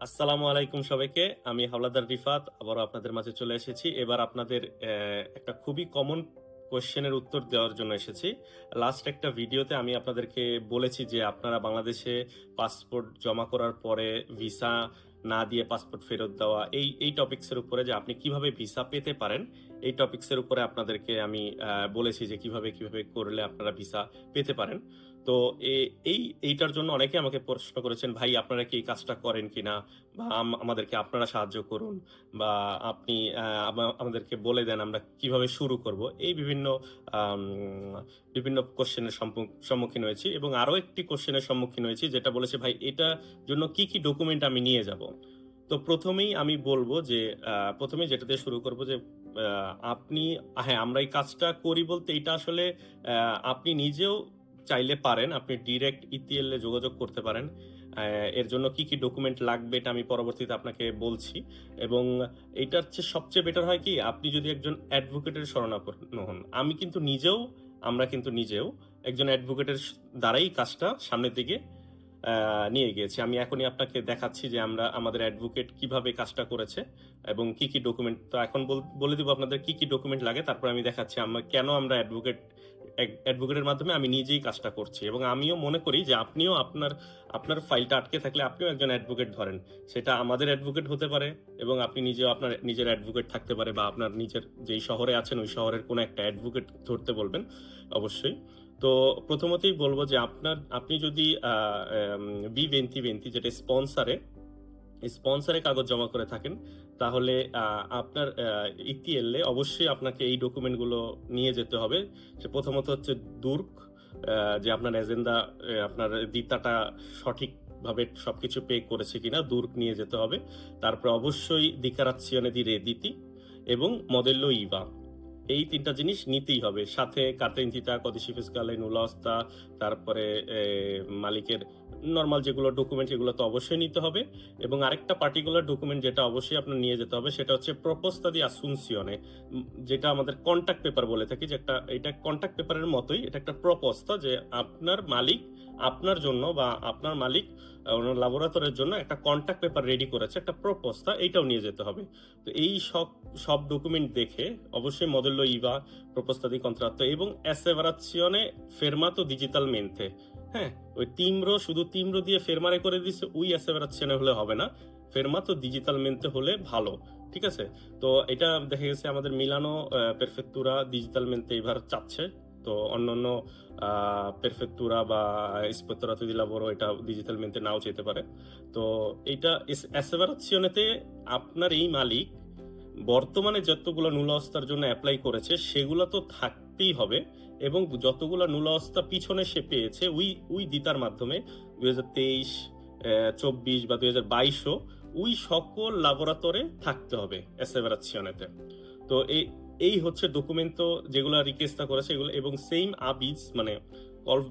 আসসালামু আলাইকুম সবাইকে। আমি হাওলাদার রিফাত আবারও আপনাদের মাঝে চলে এসেছি। এবার আপনাদের একটা খুবই কমন কোয়েশ্চেনের উত্তর দেওয়ার জন্য এসেছি। লাস্ট একটা ভিডিওতে আমি আপনাদেরকে বলেছি যে আপনারা বাংলাদেশে পাসপোর্ট জমা করার পরে ভিসা না দিয়ে পাসপোর্ট ফেরত দেওয়া এই টপিকসের উপরে যে আপনি কিভাবে ভিসা পেতে পারেন, এই টপিকসের উপরে আপনাদেরকে আমি বলেছি যে কিভাবে কিভাবে করলে আপনারা ভিসা পেতে পারেন। তো এইটার জন্য অনেকে আমাকে প্রশ্ন করেছেন, ভাই আপনারা কি এই কাজটা করেন কিনা, বা আমাদেরকে আপনারা সাহায্য করুন, বা আপনি আমাদেরকে বলে দেন আমরা কিভাবে শুরু করব। এই বিভিন্ন বিভিন্ন কোশ্চেনের সম্মুখীন হয়েছি, এবং আরো একটি কোশ্চেনের সম্মুখীন হয়েছি যেটা বলেছে, ভাই এটা জন্য কি কি ডকুমেন্ট আমি নিয়ে যাব। তো প্রথমেই আমি বলবো যে প্রথমে যেটা দিয়ে শুরু করব যে আপনি, হ্যাঁ আমরা এই কাজটা করি বলতে এটা আসলে আপনি নিজেও চাইলে পারেন, আপনি ডিরেক্ট ইটিএল এ যোগাযোগ করতে পারেন। এর জন্য কি কি ডকুমেন্ট লাগবে এটা আমি পরবর্তীতে আপনাকে বলছি। এবং এটার চেয়ে সবচেয়ে বেটার হয় কি, আপনি যদি একজন অ্যাডভোকেটের শরণাপন্ন হন। আমরা কিন্তু নিজেও একজন অ্যাডভোকেটের দ্বারাই কাজটা সামনের দিকে নিয়ে গিয়েছি। আমি এখনই আপনাকে দেখাচ্ছি যে আমাদের অ্যাডভোকেট কিভাবে কাজটা করেছে এবং কি কি ডকুমেন্ট। তো এখন বলে দিব আপনাদের কি কি ডকুমেন্ট লাগে, তারপর আমি দেখাচ্ছি কেন আমরা অ্যাডভোকেটের মাধ্যমে আমি নিজেই কাজটা করছি। এবং আমিও মনে করি যে আপনিও আপনার ফাইলটা আটকে থাকলে আপনিও একজন অ্যাডভোকেট ধরেন, সেটা আমাদের অ্যাডভোকেট হতে পারে, এবং আপনি নিজেও আপনার নিজের অ্যাডভোকেট থাকতে পারে, বা আপনার নিজের যেই শহরে আছেন ওই শহরের কোনো একটা অ্যাডভোকেট ধরতে বলবেন অবশ্যই। তো প্রথমতেই বলবো যে আপনি যদি বি20 যেটা স্পন্সরে কাগজ জমা করে থাকেন, তাহলে আপনার ইটিএল এ অবশ্যই আপনাকে এই ডকুমেন্টগুলো নিয়ে যেতে হবে। যে প্রথমত হচ্ছে দুর্ক, যে আপনার এজেন্ডা, আপনার দিতাটা সঠিকভাবে সবকিছু পে করেছে কিনা, দুর্ক নিয়ে যেতে হবে। তারপর অবশ্যই দিকারাচ্ছিয়নে দি রেদিতি এবং মডেল্লো ইভা, এই তিনটা জিনিস নিতেই হবে। সাথে কার্তেন্তিতা, কদিসি ফিসকালে, নুলাস্তা, তারপরে মালিকের নর্মাল যেগুলো ডকুমেন্ট এগুলো তো অবশ্যই নিতে হবে। এবং আরেকটা পার্টিকুলার ডকুমেন্ট যেটা অবশ্যই আপনার নিয়ে যেতে হবে সেটা হচ্ছে প্রপোস্তা দি আসুনসিয়নে, যেটা আমাদের কন্ট্যাক্ট পেপার বলে থাকি। যে এটা কন্ট্যাক্ট পেপারের মতোই, এটা একটা প্রপোস্তা যে আপনার মালিক আপনার জন্য, বা আপনার মালিক ল্যাবরেটরির জন্য একটা কন্ট্যাক্ট পেপার রেডি করেছে, একটা প্রপোস্তা, এইটাও নিয়ে যেতে হবে। তো এই সব ডকুমেন্ট দেখে অবশ্যই মডেল্লো ইভা, প্রপোস্তা দি কন্ট্রাত্তো এবং অ্যাসেভারাzione fermato digitalmente, হ্যাঁ ওই শুধু তিম্র দিয়ে ফেরমারে করে দিচ্ছে, ওই অ্যাসেভারাzione হলে হবে না, ফেরমাতো ডিজিটালমেন্টে হলে ভালো। ঠিক আছে। তো এটা দেখা গেছে আমাদের মিলানো পেরফেক্তুরা ডিজিটালমেন্টে এবার চাচ্ছে। তো অন্যান্য পেরফেক্তুরা বা ইস্পেত্তরাতো দি লাভোরো এটা ডিজিটালমেন্টে নাও যেতে পারে। তো এটা অ্যাসেভারাzione-তে আপনার এই মালিক বর্তমানে যতগুলো নুলাস্তার জন্য অ্যাপ্লাই করেছে সেগুলো তো থাকতেই হবে, এবং যতগুলো নুলাস্তা পিছনে সে পেয়েছে ওই দিতার মাধ্যমে 2023, 24 বা 2022 ওই সকল ল্যাবরেটরে থাকতে হবে অ্যাসেভারাzione-তে। তো এই হচ্ছে ডকুমেন্ট তো যেগুলো রিকোয়েস্টটা করেছে এগুলো। এবং সেম আবিজ মানে কলফ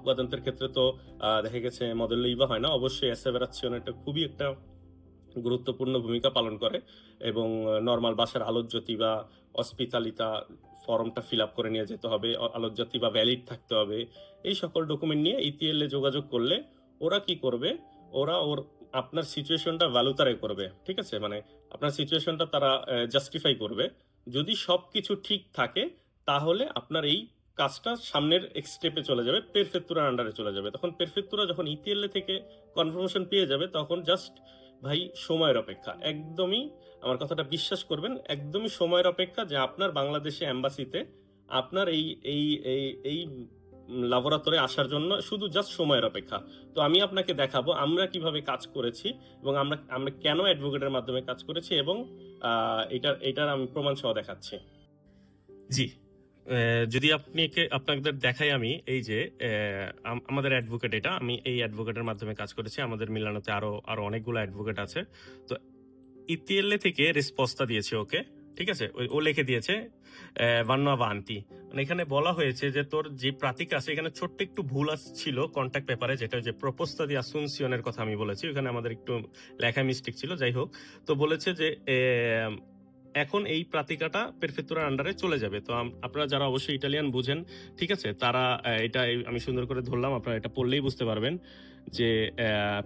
বাদান্তের ক্ষেত্রে তো দেখা গেছে মডেল ইভা হয় না, অবশ্যই অ্যাসেভারাzione-টা খুবই একটা গুরুত্বপূর্ণ ভূমিকা পালন করে। এবং নর্মাল বাসার আলোকজ্যোতি বা হসপিটালিতা ফর্মটা ফিল আপ করে নিয়ে যেতে হবে, আলোকজ্যোতি বা ভ্যালিড থাকতে হবে। এই সকল ডকুমেন্ট নিয়ে ইটিএল এ যোগাযোগ করলে ওরা কি করবে, ওরা আপনার সিচুয়েশনটা ভ্যালুতারে করবে। ঠিক আছে, মানে আপনার সিচুয়েশনটা তারা জাস্টিফাই করবে। যদি সবকিছু ঠিক থাকে তাহলে আপনার এই কাজটা সামনের স্টেপে চলে যাবে, পেরফেক্তুরার আন্ডারে চলে যাবে। তখন পেরফেক্তুরা যখন ইটিএল থেকে কনফার্মেশন পেয়ে যাবে, তখন জাস্ট ভাই সময়ের অপেক্ষা, একদমই আমার কথাটা বিশ্বাস করবেন, একদমই সময়ের অপেক্ষা যে আপনার বাংলাদেশে এম্বাসিতে আপনার এই এই এই এই ল্যাবরেটরি আসার জন্য শুধু জাস্ট সময়ের অপেক্ষা। তো আমি আপনাকে দেখাবো আমরা কিভাবে কাজ করেছি, এবং আমরা কেন অ্যাডভোকেটের মাধ্যমে কাজ করেছি, এবং এটার আমি প্রমাণ সহ দেখাচ্ছি। জি, যদি আপনাদের দেখাই, আমি এই যে আমাদের অ্যাডভোকেট, এটা আমি এই অ্যাডভোকেটের মাধ্যমে কাজ করেছি। আমাদের মিলানোতে আরো অনেকগুলো অ্যাডভোকেট আছে। তো ইটিএল থেকে রেসপন্সটা দিয়েছে ওকে, ঠিক আছে। ও লিখে দিয়েছে ভান্না আভান্তি, মানে এখানে বলা হয়েছে যে তোর যে প্রাতিকা আছে এখানে ছোট্ট একটু ভুল ছিল কন্ট্যাক্ট পেপারে, যেটা যে প্রপোস্তা দি আসুনসিয়নের কথা আমি বলেছি, ওখানে আমাদের একটু লেখা মিস্টেক ছিল। যাই হোক, তো বলেছে যে এখন এই প্রাতিকাটা পেরফেক্তুরার আন্ডারে চলে যাবে। তো আপনারা যারা অবশ্যই ইটালিয়ান বুঝেন, ঠিক আছে, তারা এটা আমি সুন্দর করে ধরলাম, আপনারা এটা পড়লেই বুঝতে পারবেন। যে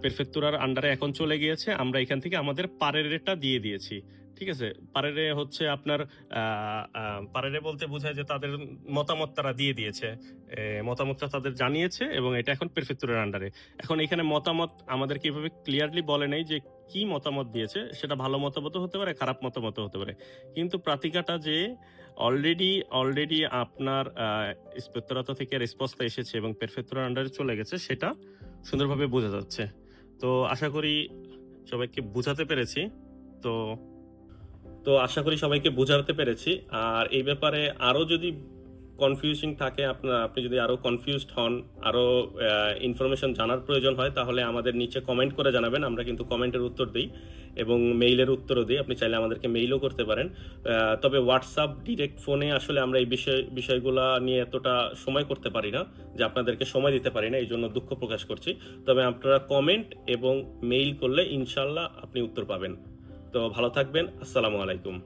প্রেফেক্তুরার আন্ডারে এখন চলে গিয়েছে, আমরা এখান থেকে আমাদের পারেরেটা দিয়ে দিয়েছি। ঠিক আছে, পারেরে হচ্ছে আপনার পারেরে বলতে বোঝায় যে তাদের মতামত তারা দিয়ে দিয়েছে, মতামতটা তাদের জানিয়েছে এবং এটা এখন প্রেফেক্তুরার আন্ডারে। এখন এখানে মতামত আমাদেরকে এভাবে ক্লিয়ারলি বলে নেই যে কি মতামত দিয়েছে, সেটা ভালো মতামত হতে পারে, খারাপ মতামত হতে পারে, কিন্তু প্রাতিকাটা যে অলরেডি আপনার ইন্সপেক্টরাতো থেকে রেসপন্সটা এসেছে এবং প্রেফেক্তুরার আন্ডারে চলে গেছে, সেটা সুন্দরভাবে বোঝা যাচ্ছে। তো আশা করি সবাইকে বোঝাতে পেরেছি। তো তো আশা করি সবাইকে বোঝাতে পেরেছি। আর এই ব্যাপারে আরো যদি কনফিউজিং থাকে, আপনি যদি আরো কনফিউজড হন, আরো ইনফরমেশন জানার প্রয়োজন হয়, তাহলে আমাদের নিচে কমেন্ট করে জানাবেন। আমরা কিন্তু কমেন্টের উত্তর দিই এবং মেইলের উত্তরও দিই, আপনি চাইলে আমাদেরকে মেইলও করতে পারেন। তবে হোয়াটসঅ্যাপ ডিরেক্ট ফোনে আসলে আমরা এই বিষয়গুলো নিয়ে এতটা সময় করতে পারি না, যে আপনাদেরকে সময় দিতে পারি না, এই জন্য দুঃখ প্রকাশ করছি। তবে আপনারা কমেন্ট এবং মেইল করলে ইনশাল্লাহ আপনি উত্তর পাবেন। তো ভালো থাকবেন, আসসালামু আলাইকুম।